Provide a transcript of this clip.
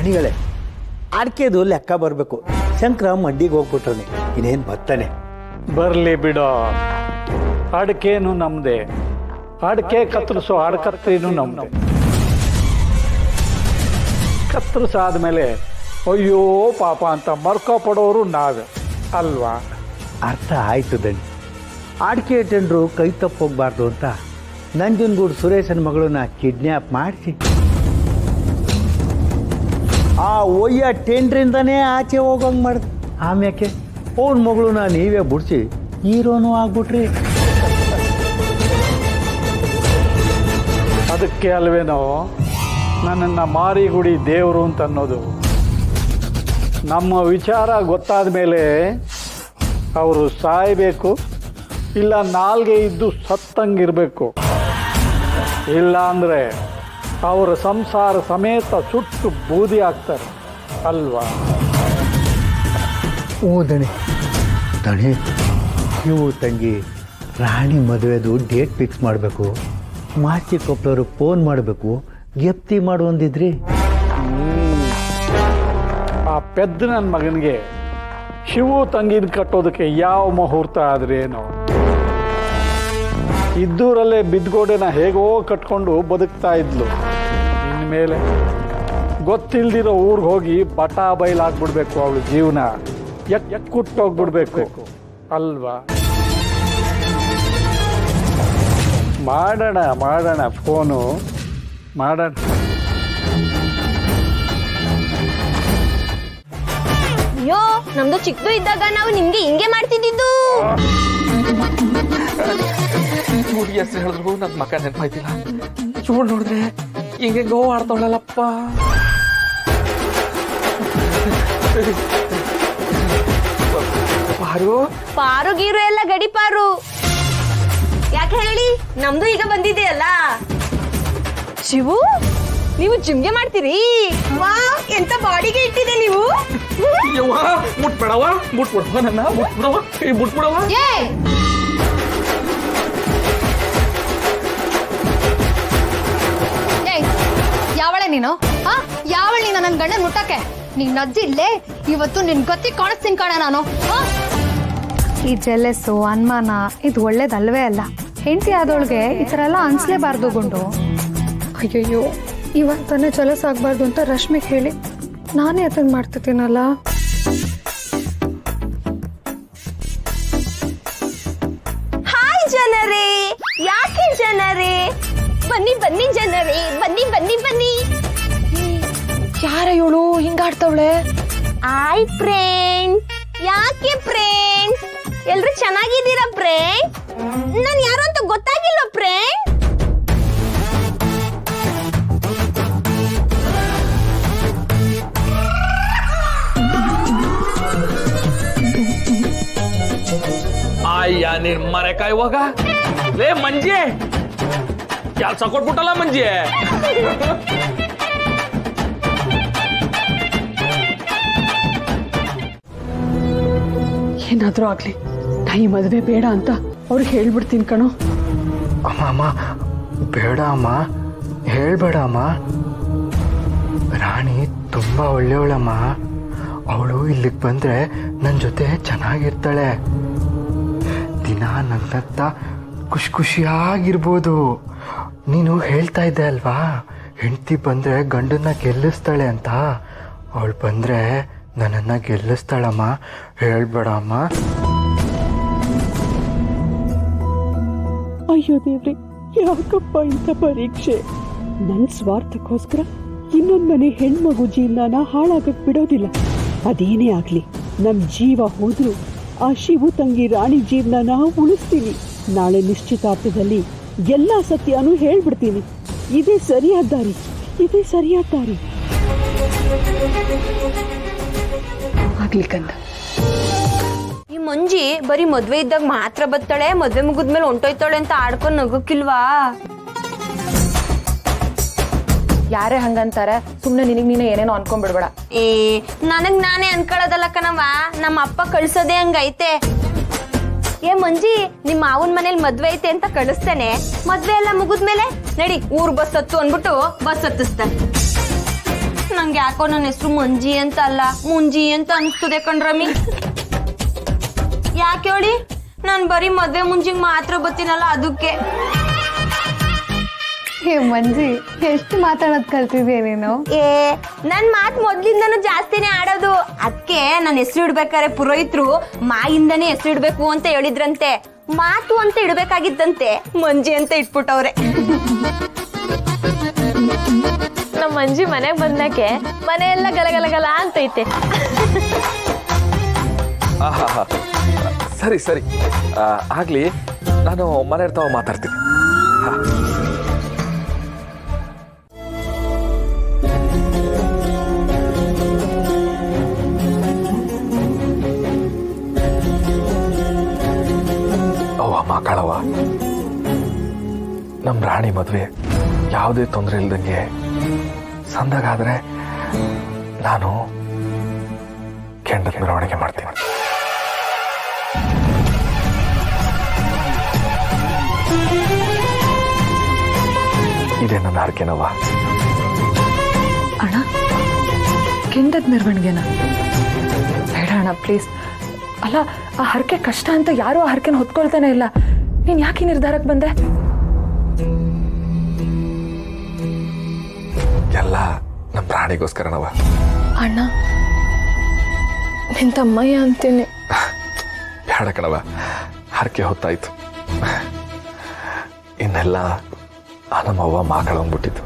ರಾಣಿಗಳೇ, ಅಡಿಕೆದು ಲೆಕ್ಕ ಬರಬೇಕು. ಶಂಕರ ಮಂಡಿಗೆ ಹೋಗ್ಬಿಟ್ರನೆ, ಇನ್ನೇನು ಬರ್ತಾನೆ. ಬರಲಿ ಬಿಡೋ, ಅಡಿಕೆನು ನಮ್ಮದೇ, ಅಡಿಕೆ ಕತ್ತರಿಸೋ ಅಡಕತ್ರಿನೂ ನಮ್ಮದೇ. ಕತ್ತರಿಸಾದ್ಮೇಲೆ ಅಯ್ಯೋ ಪಾಪ ಅಂತ ಮರ್ಕೋ ಪಡೋರು ನಾವೇ ಅಲ್ವಾ? ಅರ್ಥ ಆಯ್ತು ದಣಿ. ಅಡಿಕೆ ಟೆಂಡ್ರು ಕೈ ತಪ್ಪೋಗ್ಬಾರ್ದು ಅಂತ ನಂಜನಗೂಡು ಸುರೇಶನ ಮಗಳನ್ನ ಕಿಡ್ನ್ಯಾಪ್ ಮಾಡಿಸಿ ಆ ಒಯ್ಯ ಟೆಂಡ್ರಿಂದನೇ ಆಚೆ ಹೋಗಂಗೆ ಮಾಡಿದೆ. ಆಮ್ಯಾಕೆ ಅವನ ಮಗಳನ್ನ ನೀವೇ ಬಿಡಿಸಿ ಹೀರೋನು ಆಗ್ಬಿಟ್ರಿ. ಅದಕ್ಕೆ ಅಲ್ವೇನೋ ನನ್ನನ್ನು ಮಾರಿಗುಡಿ ದೇವರು ಅಂತ ಅನ್ನೋದು. ನಮ್ಮ ವಿಚಾರ ಗೊತ್ತಾದ ಮೇಲೆ ಅವರು ಸಾಯಬೇಕು, ಇಲ್ಲ ನಾಲ್ಗೆ ಇದ್ದು ಸತ್ತಂಗಿರಬೇಕು. ಇಲ್ಲ ಅಂದರೆ ಅವರ ಸಂಸಾರ ಸಮೇತ ಸುಟ್ಟು ಬೂದಿ ಆಗ್ತಾರೆ ಅಲ್ವಾ? ಓ ದಣಿ ದಣಿ, ನೀವು ತಂಗಿ ರಾಣಿ ಮದುವೆದು ಡೇಟ್ ಫಿಕ್ಸ್ ಮಾಡಬೇಕು. ಮಾಚಿ ಕೊಪ್ಪಳವ್ರು ಫೋನ್ ಮಾಡಬೇಕು, ಗೆಪ್ತಿ ಮಾಡುವಂದಿದ್ರಿ. ಆ ಪೆದ್ದ ನನ್ನ ಮಗನಿಗೆ ಶಿವು ತಂಗಿನ ಕಟ್ಟೋದಕ್ಕೆ ಯಾವ ಮುಹೂರ್ತ ಆದ್ರೇನೋ. ಇದ್ದೂರಲ್ಲೇ ಬಿದ್ಗೋಡೆನ ಹೇಗೋ ಕಟ್ಕೊಂಡು ಬದುಕ್ತಾ ಇದ್ಲು. ಇನ್ಮೇಲೆ ಗೊತ್ತಿಲ್ದಿರೋ ಊರಿಗೆ ಹೋಗಿ ಬಟಾ ಬಯಲಾಗ್ಬಿಡ್ಬೇಕು. ಅವಳು ಜೀವನ ಎಕ್ಕುಟ್ಟೋಗ್ಬಿಡ್ಬೇಕು ಅಲ್ವಾ? ಮಾಡೋಣ ಫೋನು ಮಾಡೋಣ. ಅಯ್ಯೋ, ನಮ್ದು ಚಿಕ್ಕದು ಇದ್ದಾಗ ನಾವು ನಿಮ್ಗೆ ಹಿಂಗೆ ಮಾಡ್ತಿದ್ದಿದ್ದು. ಹುಡುಗಿ ಹೆಸರು ಹೇಳಿದ್ರು ನನ್ನ ಮಕ್ಕ ನೆನಪಾಯ್ತಿಲ್ಲ. ಚೂಡ್ ನೋಡಿದ್ರೆ ಹಿಂಗೆ ಗೋ ಆಡ್ತಾಳಲ್ಲಪ್ಪ. ಪಾರು ಗೀರು ಎಲ್ಲ ಗಡಿಪಾರು. ಯಾಕೆ ಹೇಳಿ, ನಮ್ದು ಈಗ ಬಂದಿದೆಯಲ್ಲ. ಶಿವು, ನೀವು ಜಿಮ್ಗೆ ಮಾಡ್ತೀರಿ? ವಾ, ಎಂತ ಬಾಡಿಗೆ ಇಟ್ಟಿದೆ ನೀವು. ಮುಟ್ಬಿಡವ ನನ್ನ ಮುಟ್ಬಿಡವ. ಯಾವಳೆ ನೀನು? ಯಾವಳ ನೀನು ನನ್ನ ಗಂಡನ್ ಮುಟ್ಟಕ್ಕೆ? ನೀನ್ ಅಜ್ಜಿ ಇಲ್ಲೇ ಇವತ್ತು ನಿನ್ ಗತಿ ಕಾಣಿಸ್ತೀನಿ ಕಾಣ ನಾನು. ಈ ಜೆಲೆಸ್ಸು ಅನುಮಾನ ಇದು ಒಳ್ಳೇದಲ್ವೇ ಅಲ್ಲ. ಹೆಂಡತಿ ಆದವಳಿಗೆ ಈ ಥರ ಎಲ್ಲ ಅನ್ಸ್ಲೇಬಾರ್ದು ಗುಂಡು. ಅಯ್ಯಯ್ಯೋ, ಇವತ್ತನ್ನೇ ಜಲಸ್ ಆಗ್ಬಾರ್ದು ಅಂತ ರಶ್ಮಿಗೆ ಹೇಳಿ ನಾನೇ ಅದನ್ನ ಮಾಡ್ತಿದ್ದೀನಲ್ಲ. ಹಾಯ್ ಜನರೇ, ಯಾಕೆ ಜನರೇ, ಬನ್ನಿ ಬನ್ನಿ ಜನರೇ, ಬನ್ನಿ ಬನ್ನಿ ಬನ್ನಿ. ಯಾರ ಇವಳು ಹಿಂಗಾಡ್ತವಳೆ? ಆಯ್ ಫ್ರೆಂಡ್. ಯಾಕೆ ಫ್ರೆಂಡ್? ಎಲ್ರು ಚೆನ್ನಾಗಿದ್ದೀರಾ ಫ್ರೆಂಡ್? ನಾನು ಯಾರು ಅಂತ ಗೊತ್ತಾಗಿಲ್ಲ ಫ್ರೆಂಡ್. ಅಯ್ಯ ನೀನ್ ಮರೆಕ ಇವಾಗ ಲೇ ಮಂಜಿ ಕೆಲ್ಸ ಕೊಟ್ಬಿಟ್ಟಲ್ಲ ಮಂಜಿ. ಏನಾದ್ರೂ ಆಗ್ಲಿ, ನಾ ಈ ಮದುವೆ ಬೇಡ ಅಂತ ಅವ್ರಿಗೆ ಹೇಳ್ಬಿಡ್ತೀನಿ ಕಣೋ. ಅಮ್ಮ ಬೇಡ ಅಮ್ಮ, ಹೇಳ್ಬೇಡ ಅಮ್ಮ. ರಾಣಿ ತುಂಬಾ ಒಳ್ಳೆಯವಳಮ್ಮ. ಅವಳು ಇಲ್ಲಿಗೆ ಬಂದ್ರೆ ನನ್ನ ಜೊತೆ ಚೆನ್ನಾಗಿರ್ತಾಳೆ. ದಿನ ನಗ್ನಗ್ತಾ ಖುಷಿಯಾಗಿರ್ಬೋದು. ನೀನು ಹೇಳ್ತಾ ಇದ್ದೆ ಅಲ್ವಾ, ಹೆಂಡತಿ ಬಂದ್ರೆ ಗಂಡನ್ನ ಗೆಲ್ಲಿಸ್ತಾಳೆ ಅಂತ. ಅವಳು ಬಂದ್ರೆ ನನ್ನನ್ನು ಗೆಲ್ಲಿಸ್ತಾಳಮ್ಮ, ಹೇಳ್ಬೇಡ ಅಮ್ಮ. ಅಯ್ಯೋ ದೇವ್ರಿ, ಯಾಕಪ್ಪ ಇಂಥ ಪರೀಕ್ಷೆ? ನನ್ನ ಸ್ವಾರ್ಥಕ್ಕೋಸ್ಕರ ಇನ್ನೊಂದ್ ಮನೆ ಹೆಣ್ಮಗು ಜೀವನ ಹಾಳಾಗಕ್ ಬಿಡೋದಿಲ್ಲ. ಅದೇನೇ ಆಗ್ಲಿ, ನಮ್ ಜೀವ ಹೋದ್ರು ಆ ಶಿವು ತಂಗಿ ರಾಣಿ ಜೀವನ ಉಳಿಸ್ತೀನಿ. ನಾಳೆ ನಿಶ್ಚಿತಾರ್ಥದಲ್ಲಿ ಎಲ್ಲಾ ಸತ್ಯನೂ ಹೇಳ್ಬಿಡ್ತೀನಿ. ಇದೇ ಸರಿಯಾದ ದಾರಿ, ಇದೇ ಸರಿಯಾದ ದಾರಿ. ಆಗ್ಲಿ ಕಂದ. ಈ ಮಂಜಿ ಬರೀ ಮದ್ವೆ ಇದ್ದಾಗ ಮಾತ್ರ ಬತ್ತಾಳೆ, ಮದ್ವೆ ಮುಗಿದ್ಮೇಲೆ ಹೊಂಟೋಯ್ತಾಳೆ ಅಂತ ಆಡ್ಕೊಂಡ್ ನಗಕ್ಕಿಲ್ವಾ? ಯಾರೇ ಹಂಗಂತಾರೆ, ಸುಮ್ನೆ ನಿನಗ್ ನೀನೇ ಏನೇನೋ ಅನ್ಕೊಂಡ್ಬಿಡ್ಬೇಡ. ನನಗ್ ನಾನೇ ಅನ್ಕೊಳ್ಳೋದಲ್ಲ ಕಣವ, ನಮ್ಮ ಅಪ್ಪ ಕಳ್ಸೋದೇ ಹಂಗೈತೆ. ಏ ಮಂಜಿ, ನಿಮ್ಮ ಮಾವನ್ ಮನೇಲಿ ಮದ್ವೆ ಐತೆ ಅಂತ ಕಳಿಸ್ತೇನೆ. ಮದ್ವೆ ಎಲ್ಲ ಮುಗಿದ್ಮೇಲೆ ನಡಿ ಊರ್ ಬಸ್ ಹತ್ತು ಅನ್ಬಿಟ್ಟು ಬಸ್ ಹತ್ತಿಸ್ತಾನೆ. ನಂಗೆ ಯಾಕೋ ನನ್ನ ಹೆಸರು ಮಂಜಿ ಅಂತ ಅಲ್ಲ ಮುಂಜಿ ಅಂತ ಅನಿಸ್ತದೆ ಕಣ್ರಮ್ಮಿ. ಯಾಕೆ ಹೇಳಿ, ನಾನು ಬರೀ ಮದ್ವೆ ಮುಂಜಿಗೆ ಮಾತ್ರ ಬರ್ತೀನಲ್ಲ ಅದಕ್ಕೆ. ಹೇ ಮಂಜಿ, ಎಷ್ಟು ಮಾತಾಡೋದ್ ಕಲ್ತಿದ್ಯಾ ನೀನು? ನನ್ ಮಾತ್ ಮೊದ್ಲಿಂದನೂ ಜಾಸ್ತಿನೇ ಆಡೋದು. ಅದಕ್ಕೆ ನನ್ನ ಹೆಸರು ಇಡ್ಬೇಕಾರೆ ಪುರೋಹಿತರು ಮಾಯಿಂದನೇ ಹೆಸರು ಇಡ್ಬೇಕು ಅಂತ ಹೇಳಿದ್ರಂತೆ. ಮಾತು ಅಂತ ಇಡ್ಬೇಕಾಗಿದ್ದಂತೆ ಮಂಜಿ ಅಂತ ಇಟ್ಬಿಟ್ಟವ್ರೆ. ನಮ್ಮ ಮಂಜಿ ಮನೆಗೆ ಬಂದಾಕೆ ಮನೆಯೆಲ್ಲ ಗಲಗಲಗಲ ಅಂತೈತೆ. ಆಹಾ, ಸರಿ ಸರಿ, ಆಗ್ಲಿ, ನಾನು ಮನೆ ಇರ್ತಾವ ಮಾತಾಡ್ತೀನಿ. ಹಾ. ಮಕ್ಕಳವ, ನಮ್ಮ ರಾಣಿ ಮದುವೆ ಯಾವುದೇ ತೊಂದರೆ ಇಲ್ದಂಗೆ ಸಂದಾಗಾದ್ರೆ ನಾನು ಕೆಂಡದ ಮೆರವಣಿಗೆ ಮಾಡ್ತೀನಿ. ಇದೇ ನನ್ನ ಹರಕೆನವ್ವ. ಅಣ್ಣ, ಕೆಂಡದ ಮೆರವಣಿಗೆನ ಬೇಡ ಅಣ್ಣ, ಪ್ಲೀಸ್. ಅಲ್ಲ, ಆ ಹರಕೆ ಕಷ್ಟ ಅಂತ ಯಾರು ಆ ಹರಕೆನ ಹೊತ್ಕೊಳ್ತಾನೆ ಇಲ್ಲ. ನೀನ್ ಯಾಕೆ ನಿರ್ಧಾರಕ್ಕೆ ಬಂದೆ? ಎಲ್ಲ ನಮ್ಮ ಪ್ರಾಣಿಗೋಸ್ಕರನವ. ಅಣ್ಣ, ನಿನ್ ತಮ್ಮಯ್ಯ ಅಂತೀನಿ. ಬೇಡ ಕಣವ, ಹರಕೆ ಹೊತ್ತಾಯ್ತು. ಇನ್ನೆಲ್ಲ ನಮ್ಮವ್ವ ಮಾಕಳಂದ್ಬಿಟ್ಟಿತ್ತು.